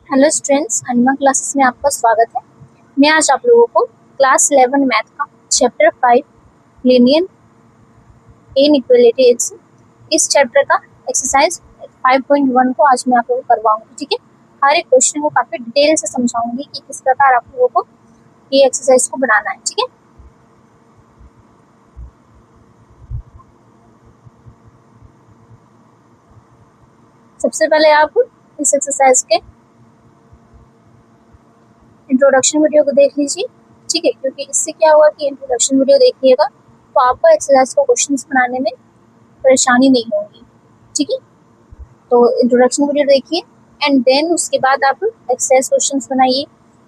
Hello students, अनिमा classes में आपका स्वागत है। मैं आज आप लोगों को क्लास 11 मैथ का चैप्टर 5 लीनियर इनइक्वालिटीज इस चैप्टर का एक्सरसाइज 5.1 को आज मैं आप लोगों को करवाऊंगी। ठीक है, हर एक क्वेश्चन को काफी डिटेल से समझाऊंगी कि किस प्रकार आप लोगों को ये एक्सरसाइज को बनाना है। ठीक है, सबसे पहले आप इस एक्सरसाइज के इंट्रोडक्शन वीडियो को देख लीजिए। ठीक है, क्योंकि इससे क्या होगा कि इंट्रोडक्शन वीडियो देखिएगा तो आपको एक्सरसाइज को क्वेश्चंस बनाने में परेशानी नहीं होगी। ठीक है, तो इंट्रोडक्शन वीडियो देखिए एंड देन उसके बाद आप एक्सरसाइज क्वेश्चंस बनाइए।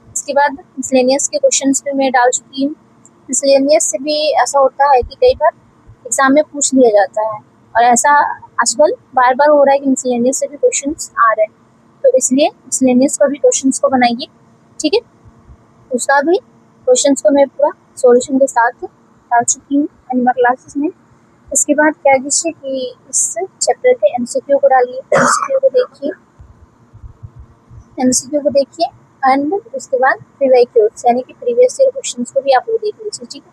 इसके बाद मिसलेनियस के क्वेश्चंस भी मैं डाल चुकी हूँ। मिसलेनियस से भी ऐसा होता है कि कई बार एग्जाम में पूछ लिया जाता है और ऐसा आजकल बार बार हो रहा है कि मिसलेनियस से भी क्वेश्चंस आ रहे हैं, तो इसलिए मिसलेनियस का भी क्वेश्चंस को बनाइए। ठीक है, उसका भी क्वेश्चंस को मैं पूरा सॉल्यूशन के साथ डाल चुकी हूँ एनिमा क्लासेस में। इसके बाद क्या कीजिए कि इस चैप्टर के एमसीक्यू को डालिए, एमसीक्यू को देखिए एंड उसके बाद प्रीवियस यानी कि प्रीवियस ईयर क्वेश्चंस को भी आप लोग देख लीजिए। ठीक है,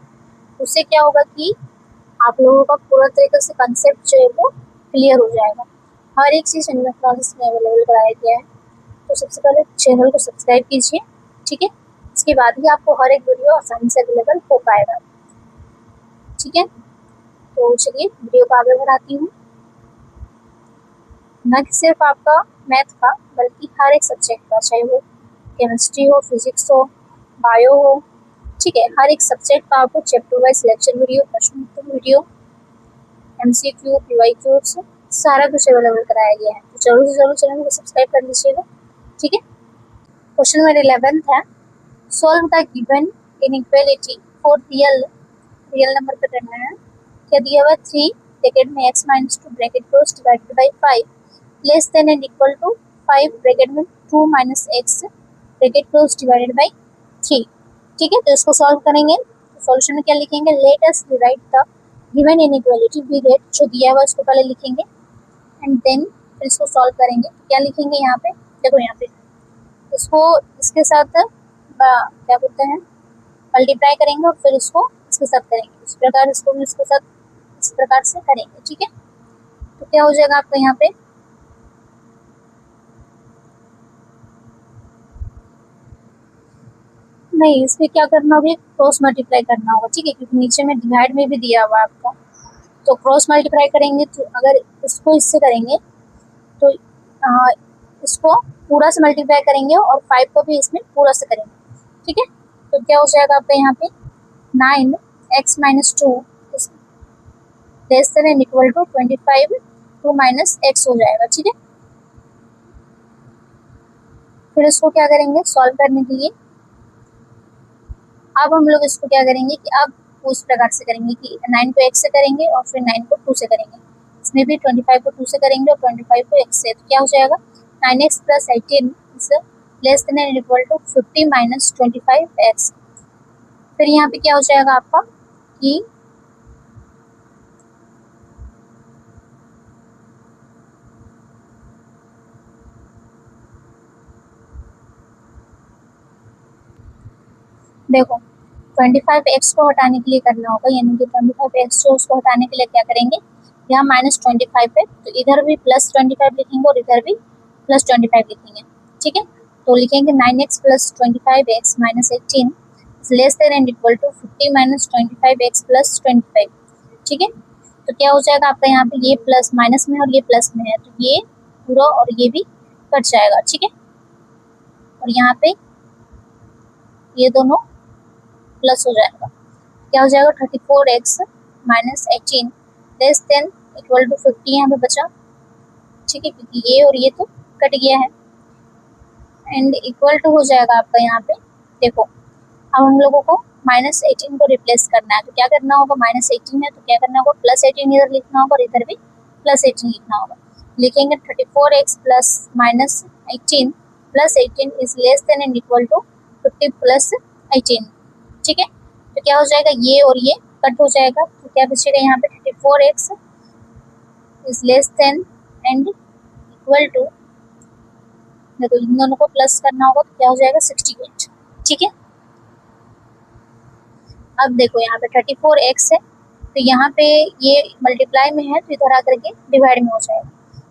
उससे क्या होगा कि आप लोगों का पूरा तरीके से कंसेप्ट जो है वो क्लियर हो जाएगा। हर एक चीज़ एनिमा क्लासेस में अवेलेबल कराया गया है, तो सबसे पहले चैनल को सब्सक्राइब कीजिए। ठीक है, इसके बाद ही आपको हर एक वीडियो आसानी से अवेलेबल हो पाएगा। ठीक है, तो चलिए वीडियो को आगे बढ़ाती हूँ। न कि सिर्फ आपका मैथ का बल्कि हर एक सब्जेक्ट का, चाहे वो केमिस्ट्री हो, फिजिक्स हो, बायो हो, ठीक है, हर एक सब्जेक्ट का आपको चैप्टर वाइज लेक्चर वीडियो, प्रश्नोत्तर वीडियो, एमसीक्यू, पीवाईक्यू सारा कुछ अवेलेबल कराया गया है। तो जरूर चैनल को सब्सक्राइब कर लीजिएगा। ठीक है, क्वेश्चन नंबर 11 है, solve the given inequality for real number पे करना है। क्या दिया हुआ 3 ब्रैकेट में x minus 2 bracket close divided by 5 less than and equal to 5 bracket में 2 minus X bracket close divided by 3। ठीक है, तो इसको सॉल्व करेंगे। तो सॉल्यूशन में क्या लिखेंगे, let us derive the given inequality we get, जो दिया हुआ इसको पहले लिखेंगे एंड देन फिर इसको सॉल्व करेंगे। तो क्या लिखेंगे यहाँ पे, देखो यहाँ पे इसको इसके साथ क्या बोलते हैं मल्टीप्लाई करेंगे और फिर इसको इसके साथ करेंगे। इस प्रकार इसको भी इसके साथ इस प्रकार से करेंगे। ठीक है, तो क्या हो जाएगा आपको यहाँ पे, नहीं इसमें क्या करना होगा, क्रॉस मल्टीप्लाई करना होगा। ठीक है, क्योंकि नीचे में डिवाइड में भी दिया हुआ है आपका, तो क्रॉस मल्टीप्लाई करेंगे। तो अगर इसको इससे करेंगे तो इसको पूरा से मल्टीप्लाई करेंगे और 5 को भी इसमें पूरा से करेंगे। ठीक है, तो क्या हो जाएगा आपका यहाँ पे 9x minus 2 less than and equal to 25 2 minus X हो जाएगा। ठीक है, फिर इसको क्या करेंगे सॉल्व करने के लिए, अब हम लोग इसको क्या करेंगे कि अब उस प्रकार से करेंगे कि 9 को x से करेंगे और फिर 9 को 2 से करेंगे। इसमें भी 25 को 2 से करेंगे और 25 को x से, तो क्या हो जाएगा 9x plus 18 is less than and equal to 50 minus 25x। फिर यहाँ पे क्या हो जाएगा आपका कि देखो 25x को हटाने के लिए करना होगा, यानी कि 25x जो उसको हटाने के लिए क्या करेंगे, यहाँ माइनस 25 है तो इधर भी प्लस 25 लिखेंगे और इधर भी प्लस 25 लिखेंगे। ठीक है, तो लिखेंगे 9x plus 25x minus 18 less than and equal to 50 minus 25x plus 25। ठीक है, तो क्या हो जाएगा आपका यहाँ पे, ये प्लस माइनस में और ये प्लस में है तो ये पूरा और ये भी कट जाएगा। ठीक है, और यहाँ पे ये दोनों प्लस हो जाएगा, क्या हो जाएगा 34x minus 18 less than equal to 50 यहाँ पे बचा। ठीक है, क्योंकि ये और ये तो कट गया है एंड इक्वल टू हो जाएगा आपका यहाँ पे, देखो अब हम लोगों को माइनस 18 को रिप्लेस करना है। तो क्या करना होगा, माइनस 18 है तो क्या करना होगा प्लस 18 इधर लिखना होगा और इधर भी प्लस 18 लिखना होगा। लिखेंगे 34x plus minus 18 plus 18 is less than and equal to 50 plus 18। ठीक है, तो क्या हो जाएगा ये और ये कट हो जाएगा, तो क्या बचेगा यहाँ पे 34x is less than and equal to देखो इन दोनों को प्लस करना होगा तो क्या हो जाएगा 68। ठीक है, अब देखो यहाँ पे 34x है तो यहाँ पे ये मल्टीप्लाई में है तो इधर आकर के डिवाइड में हो जाएगा।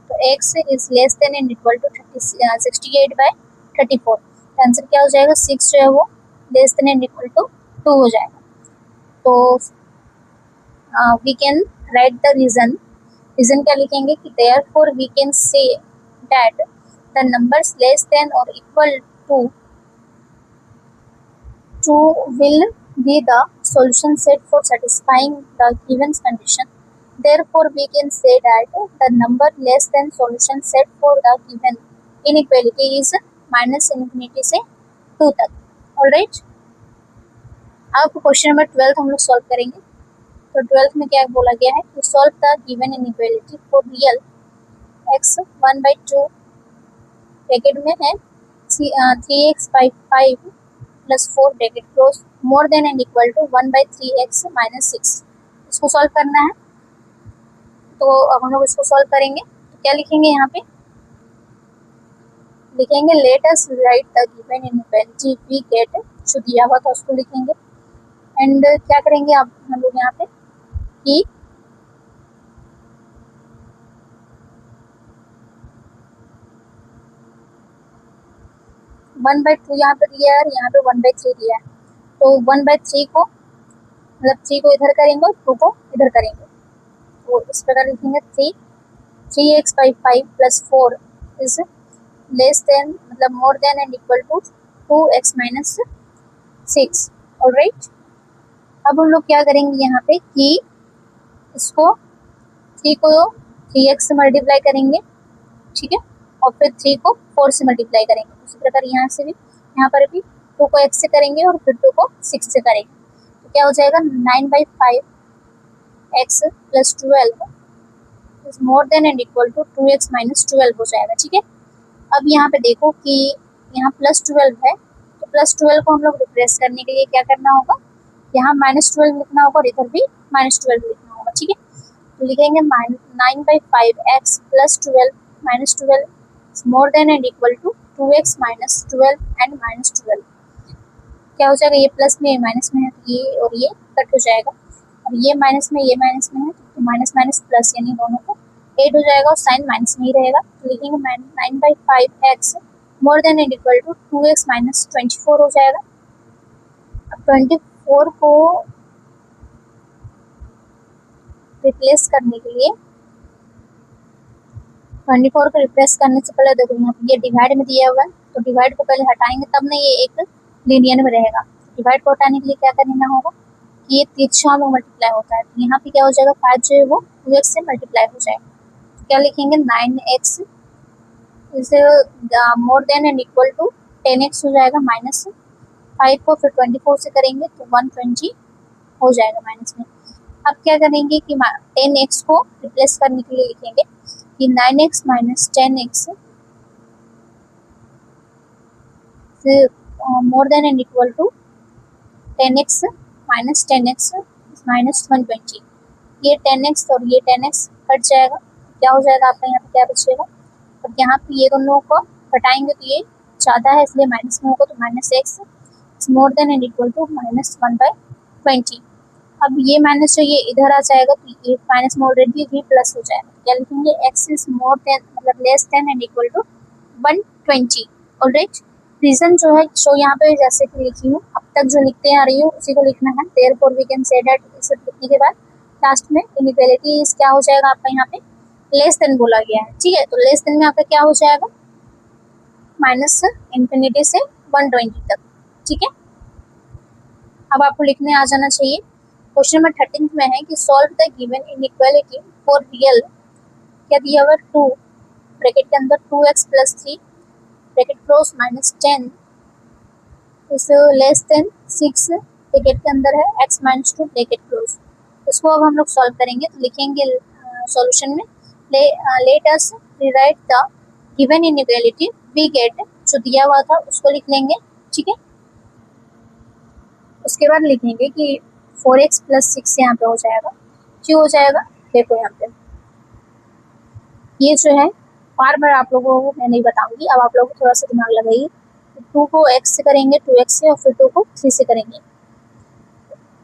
तो x is less than and equal to 68/34। Answer क्या हो जाएगा 6 जो है वो less than and equal to 2 हो जाएगा। तो we can write the reason क्या लिखेंगे कि therefore we can say that the numbers less than और equal to 2 will be the solution set for satisfying the given condition. Therefore, we can say that the number less than solution set for the given inequality is minus infinity से 2 तक। Alright, अब question number 12 हम लोग solve करेंगे। तो 12 में क्या बोला गया है कि solve the given inequality for real x 1/2 bracket में है 3x/5 plus 4 bracket close more than and equal to 1/3x minus 6। इसको सॉल्व करना है तो हम लोग इसको सॉल्व करेंगे तो क्या लिखेंगे यहाँ पे लिखेंगे let us write the given inequality we get, जो दिया हुआ था उसको लिखेंगे। एंड क्या करेंगे आप हम लोग यहाँ पे कि वन बाई टू यहाँ पे दिया है, यहाँ पे 1/3 दिया है, तो 1/3 को मतलब 3 को इधर करेंगे और 2 को इधर करेंगे। तो इस प्रकार लिखेंगे 3x/5 plus 4 is less than मतलब more than and equal to 2x minus 6। Alright, अब हम लोग क्या करेंगे यहाँ पे कि इसको 3 को 3x से मल्टीप्लाई करेंगे, ठीक है, और फिर 3 को 4 से मल्टीप्लाई करेंगे। उसी प्रकार यहाँ से भी यहाँ पर भी 2 को x से करेंगे और फिर 2 को 6 से करेंगे। तो क्या हो जाएगा 9/5x plus 12 is more than and equal to 2x minus 12 हो जाएगा। ठीक है, अब यहाँ पे देखो कि यहाँ प्लस 12 है तो प्लस 12 को हम लोग रिप्लेस करने के लिए क्या करना होगा, यहाँ -12 लिखना होगा और इधर भी -12 लिखना होगा। ठीक है, तो लिखेंगे 9/5x plus 12 minus 12 more than and equal to 2x minus 12 and -12। क्या हो जाएगा, ये प्लस में ये माइनस में है तो ये और ये कट हो जाएगा, और ये माइनस में ये माइनस में है तो माइनस माइनस प्लस यानी दोनों को 8 हो जाएगा और साइन माइनस में ही रहेगा। तो लिखेंगे 9/5x more than and equal to 2x minus 24 हो जाएगा। अब 24 को रिप्लेस करने के लिए 24 को रिप्लेस करने से पहले देखो यहाँ पे ये डिवाइड में दिया हुआ है तो डिवाइड को पहले हटाएंगे तब ना ये एक लीनियर में रहेगा। डिवाइड को हटाने के लिए क्या करना होगा कि ये तिरछा में मल्टीप्लाई होता है, तो यहाँ पे क्या हो जाएगा 5 जो है वो 2x से मल्टीप्लाई हो जाएगा। तो क्या लिखेंगे 9x is more than and equal to 10x हो जाएगा माइनस 5 को फिर 24 से करेंगे तो 120 हो जाएगा माइनस में। अब क्या करेंगे कि 10x को रिप्लेस करने के लिए लिखेंगे कि 9x minus 10x more than and equal to 10x minus 10x minus 120। ये 10x और ये 10x कट जाएगा, क्या हो जाएगा आपका यहाँ पे क्या बचेगा, और यहाँ पे ये दोनों को घटाएंगे तो ये ज़्यादा है इसलिए माइनस में होगा तो minus x more than and equal to -1/20। अब ये माइनस जो ये इधर आ जाएगा तो ये माइनस में ऑलरेडी भी प्लस हो जाएगा। क्या लिखेंगे x इज मोर देन मतलब less than and equal to 120। Alright, reason जो है सो यहाँ पे जैसे कि लिखी हूँ अब तक जो लिखते आ रही हूँ उसी को लिखना है। Therefore we can say that इसे लिखने के बाद लास्ट में इनइक्वालिटी इज क्या हो जाएगा आपका यहाँ पे लेस देन बोला गया है। ठीक है, तो लेस देन में आपका क्या हो जाएगा माइनस इंफिनिटी से 120 तक। ठीक है, अब आपको लिखने आ जाना चाहिए। क्वेश्चन नंबर 13 में है कि solve the given inequality for real, क्या दिया हुआ 2 ब्रैकेट के अंदर 2x plus 3 bracket close minus 10 इस लेस देन 6 ब्रैकेट के अंदर है x माइनस 2 ब्रैकेट क्लोज। इसको अब हम लोग सॉल्व करेंगे तो लिखेंगे सॉल्यूशन में let us rewrite the given inequality we get, जो दिया हुआ था उसको लिख लेंगे। ठीक है, उसके बाद लिखेंगे कि 4x प्लस 6 यहाँ पे हो जाएगा, क्यों हो जाएगा देखो यहाँ पे ये जो है बार बार आप लोगों को मैं नहीं बताऊंगी, अब आप लोगों को थोड़ा सा दिमाग लगाइए। 2 को x से करेंगे 2x से, और फिर 2 को 3 से करेंगे,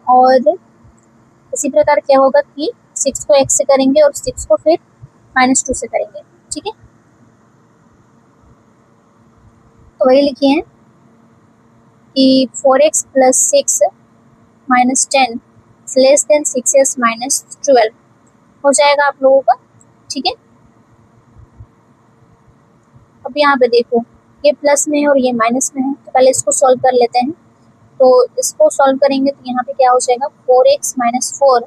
और इसी प्रकार क्या होगा कि 6 को x से करेंगे और 6 को फिर -2 से करेंगे। ठीक है, तो वही लिखे हैं कि 4x + 6 - 10 लेस देन 6s - 12 हो जाएगा आप लोगों का। ठीक है, अब यहाँ पे देखो ये प्लस में है और ये माइनस में है, तो पहले इसको सॉल्व कर लेते हैं। तो इसको सॉल्व करेंगे तो यहाँ पे क्या हो जाएगा, 4x - 4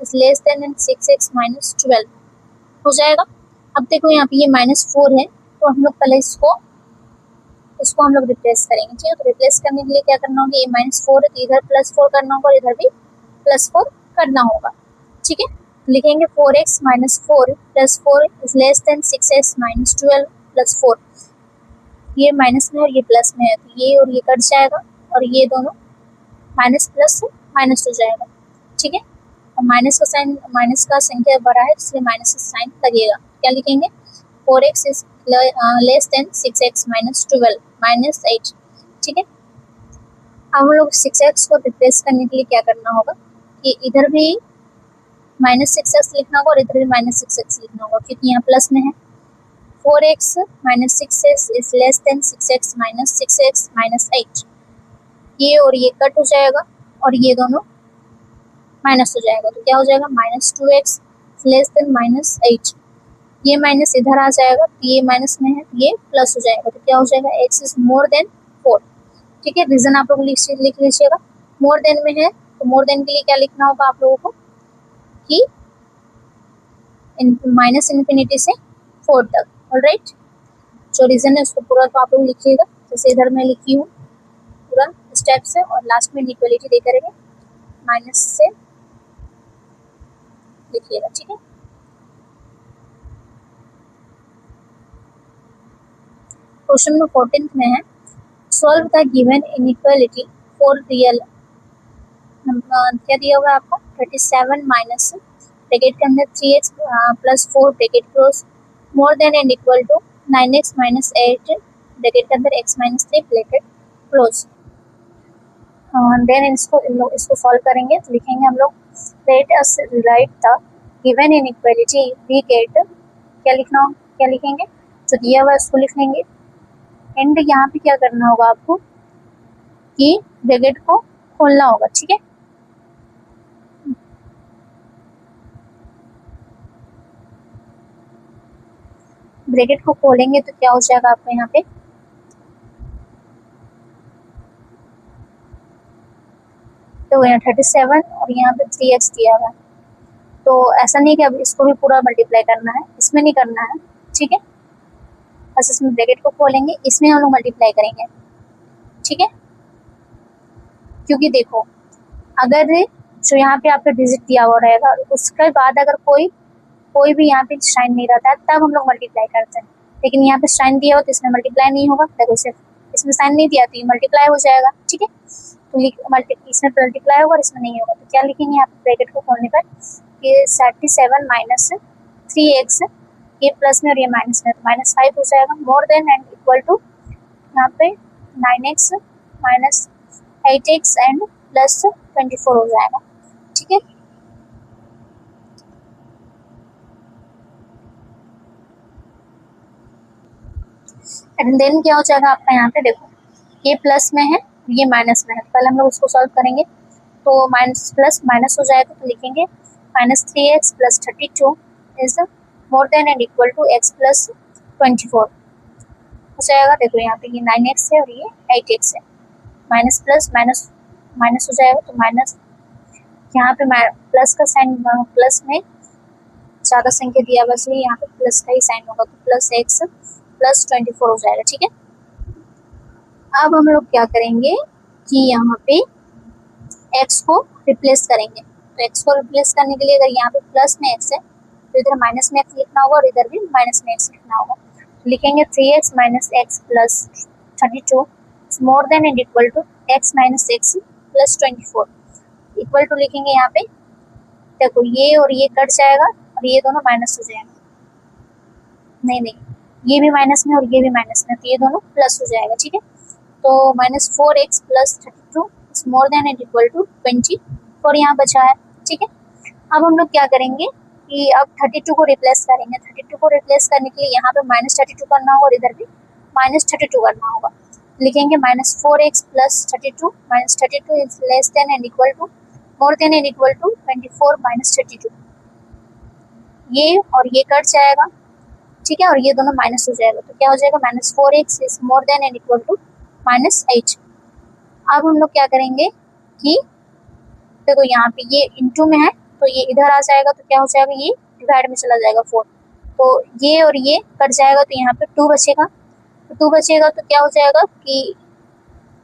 is less then 6x - 12 हो जाएगा। अब देखो यहाँ पे ये -4 है, तो हम लोग पहले इसको हम लोग रिप्लेस करेंगे। ठीक है, तो रिप्लेस करने के लिए क्या करना होगा, ये -4 है तो इधर +4 करना होगा और इधर भी +4 करना होगा। ठीक है, लिखेंगे 4x - 4 + 4 is less then 6s - 12 + 4। ये माइनस में और ये प्लस में है, तो ये और ये कट जाएगा और ये दोनों माइनस प्लस माइनस हो जाएगा। ठीक है, और माइनस का संख्या बड़ा है इसलिए माइनस का साइन लगेगा। क्या लिखेंगे, 4x is less then 6x - 12 -8। ठीक है, अब हम लोग 6x को रिप्लेस करने के लिए क्या करना होगा कि इधर भी -6x लिखना होगा और इधर भी -6x लिखना होगा, क्योंकि यहाँ प्लस में है। 4x - 6s is less then 6x - 6x - 8। ये और ये कट हो जाएगा और ये दोनों माइनस हो जाएगा, तो क्या हो जाएगा, -2x लेस देन -8। ये माइनस इधर आ जाएगा, तो ये माइनस में है, ये प्लस हो जाएगा, तो क्या हो जाएगा, x इज मोर देन 4। ठीक है, रीजन आप लोग लिख लीजिएगा। मोर देन में है तो मोर देन के लिए क्या लिखना होगा आप लोगों को कि -∞ से 4 तक। ऑलराइट, जो रीजन है उसको पूरा तो आप लोग लिखिएगा, जैसे इधर मैं लिखी हूँ पूरा स्टेप से, और लास्ट में इक्वलिटी दे करेंगे माइनस से लिखिएगा। ठीक है, क्वेश्चन नंबर 14 में है, solve the given inequality for real. क्या दिया हुआ है आपको, 37 माइनस ब्रैकेट के अंदर 3x + 4 bracket close more than and equal to 9x - 8 bracket के अंदर x - 3 ब्रैकेट क्लोज। देन इसको सॉल्व करेंगे तो लिखेंगे हम लोग, let us write the given inequality we get. क्या लिखेंगे, जो दिया हुआ है उसको लिख लेंगे। एंड यहाँ पे क्या करना होगा आपको कि ब्रैकेट को खोलना होगा। ठीक है, ब्रैकेट को खोलेंगे तो क्या हो जाएगा आपको यहाँ पे, तो यहाँ 37 और यहाँ पे 3x दिया हुआ है, तो ऐसा नहीं कि अब इसको भी पूरा मल्टीप्लाई करना है, इसमें नहीं करना है। ठीक है, बस इसमें ब्रैकेट को खोलेंगे, इसमें हम लोग मल्टीप्लाई करेंगे। ठीक है, क्योंकि देखो अगर जो यहाँ पे आपका डिजिट दिया हुआ रहेगा उसके बाद अगर कोई भी यहाँ पे साइन नहीं रहता है तब हम लोग मल्टीप्लाई करते हैं, लेकिन यहाँ पे साइन दिया हो तो इसमें मल्टीप्लाई नहीं होगा। देखो सिर्फ इसमें साइन नहीं दिया तो ये मल्टीप्लाई हो जाएगा। ठीक है, तो इसमें मल्टीप्लाई होगा और इसमें नहीं होगा, तो क्या लिखेंगे यहाँ पे ब्रैकेट को खोलने पर कि 37 माइनस 3x, ये प्लस में और ये माइनस में, तो -5 हो जाएगा। More than and equal to यहाँ पे 9x - 8x एंड +24 हो जाएगा। ठीक है, एंड देन क्या हो जाएगा आपका, यहाँ पे देखो ये प्लस में है ये माइनस में है, तो पहले हम लोग उसको सॉल्व करेंगे। तो माइनस प्लस माइनस हो जाएगा, तो लिखेंगे -3x + 32 is more than and equal to x + 24 हो जाएगा। देखो यहाँ पे ये 9x है और ये 8x है, माइनस प्लस माइनस माइनस हो जाएगा, तो माइनस यहाँ पे प्लस का साइन, प्लस में ज्यादा संख्या दिया हुआ इसलिए यहाँ पे प्लस का ही साइन होगा, तो +x + 24 हो जाएगा। ठीक है, अब हम लोग क्या करेंगे कि यहाँ पे x को रिप्लेस करेंगे। तो x को रिप्लेस करने के लिए अगर यहाँ पे प्लस में x है तो इधर माइनस में x लिखना होगा और इधर भी माइनस में x लिखना होगा। लिखेंगे 3x - x + 32 more than and equal to x - x + 24 equal to लिखेंगे यहाँ पे। देखो ये और ये कट जाएगा और ये दोनों माइनस हो जाएगा, नहीं ये भी माइनस में और ये भी माइनस में, तो ये दोनों प्लस हो जाएगा। ठीक है, तो -4x + 32 is more than and equal to 24 यहाँ बचा है। ठीक है, अब हम लोग क्या करेंगे कि अब 32 को रिप्लेस करेंगे। 32 को रिप्लेस करने के लिए यहाँ पे -32 करना होगा और इधर भी -32 करना होगा। लिखेंगे -4x + 32 -32 is less than and equal to more than and equal to 24 - 32। ये और ये कट जाएगा। ठीक है, और ये दोनों माइनस हो जाएगा, तो क्या हो जाएगा -4x is more than and equal to -8। अब हम लोग क्या करेंगे कि देखो यहाँ पे ये इनटू में है तो ये इधर आ जाएगा, तो क्या हो जाएगा ये डिवाइड में चला जाएगा 4, तो ये और ये कट जाएगा, तो यहाँ पे 2 बचेगा। तो 2 बचेगा तो क्या हो जाएगा कि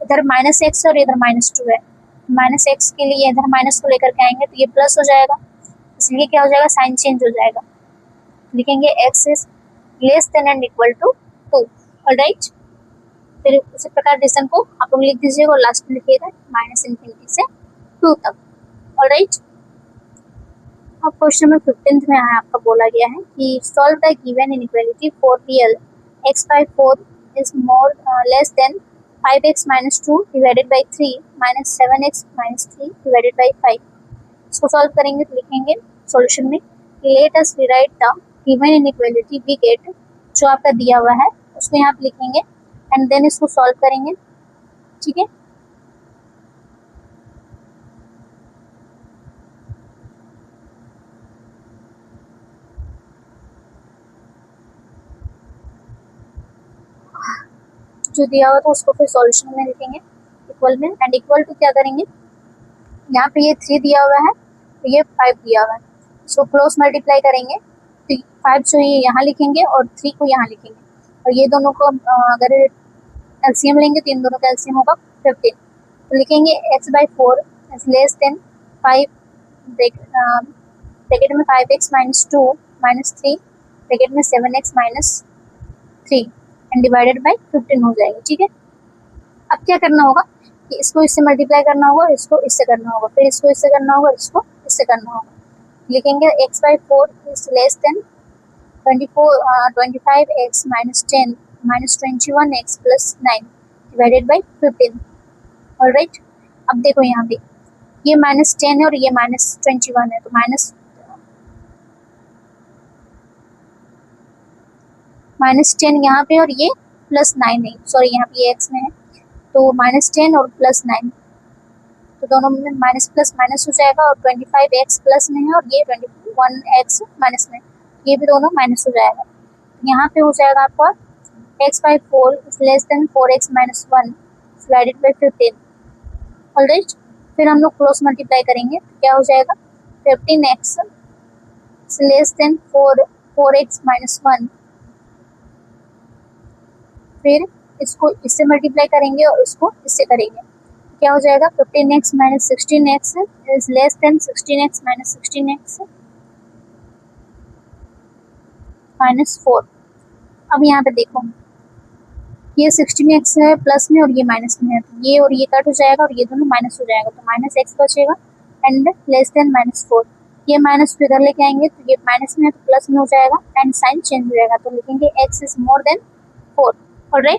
इधर -x और इधर -2 है, -x के लिए इधर माइनस को लेकर के आएंगे तो ये प्लस हो जाएगा, इसलिए क्या हो जाएगा साइन चेंज हो जाएगा। लिखेंगे x is less than and equal to 2। Alright, फिर उसी प्रकार डिवीजन को आप लोग लिख दीजिएगा और लास्ट में लिखिएगा -∞ से 2 तक। ऑलराइट, अब क्वेश्चन नंबर 15 में आपका बोला गया है कि solve the given inequality for real x/4 is more less than 5x - 2 divided by 3 -7x - 3 divided by 5। इसको सॉल्व करेंगे तो लिखेंगे सॉल्यूशन में let us rewrite the given inequality we get, जो आपका दिया हुआ है उसको यहाँ पे लिखेंगे एंड देन इसको सॉल्व करेंगे। ठीक है, जो दिया हुआ था उसको फिर सॉल्यूशन में लिखेंगे इक्वल में, एंड इक्वल टू क्या करेंगे, यहाँ पे ये 3 दिया हुआ है तो ये 5 दिया हुआ है, इसको क्लोज मल्टीप्लाई करेंगे तो 5 जो ये यहाँ लिखेंगे और 3 को यहाँ लिखेंगे, और ये दोनों को अगर एलसीएम लेंगे तो इन दोनों का एलसीएम होगा 15। तो लिखेंगे x/4 is less then 5 bracket में 5x - 2 - 3 ब्रैकेट में 7x - 3 एंड डिवाइडेड बाई 15 हो जाएगा। ठीक है, अब क्या करना होगा कि इसको इससे मल्टीप्लाई करना होगा, इसको इससे करना होगा, फिर इसको इससे करना होगा, इसको इससे करना होगा। लिखेंगे x/4 is less then 25x - 10 - 21x + 9 divided by 15। Alright, अब देखो यहाँ पे ये -10 है और ये -21 है, तो -10 यहाँ पे और ये +9 है, सॉरी यहाँ पे ये x में है, तो -10 और +9, तो दोनों में माइनस प्लस माइनस हो जाएगा, और 25x प्लस में है और ये 21x माइनस में, ये भी दोनों माइनस हो जाएगा। यहाँ पे हो जाएगा आपका x/4 is less then 4x - 1 divided by 15। Alright, फिर हम लोग क्रॉस मल्टीप्लाई करेंगे तो क्या हो जाएगा 15x is less then 4x - 1, फिर इसको इससे मल्टीप्लाई करेंगे और इसको इससे करेंगे, क्या हो जाएगा 15x - 16x is less then 16x - 16x -4। अब यहाँ पे देखो ये 16x है प्लस में और ये माइनस में है, तो ये और ये कट हो जाएगा और ये दोनों माइनस हो जाएगा, तो -x बचेगा एंड लेस देन -4। ये माइनस को इधर लेके आएंगे तो ये माइनस में है तो प्लस में हो जाएगा एंड साइन चेंज हो जाएगा, तो लिखेंगे x is more then 4। Alright,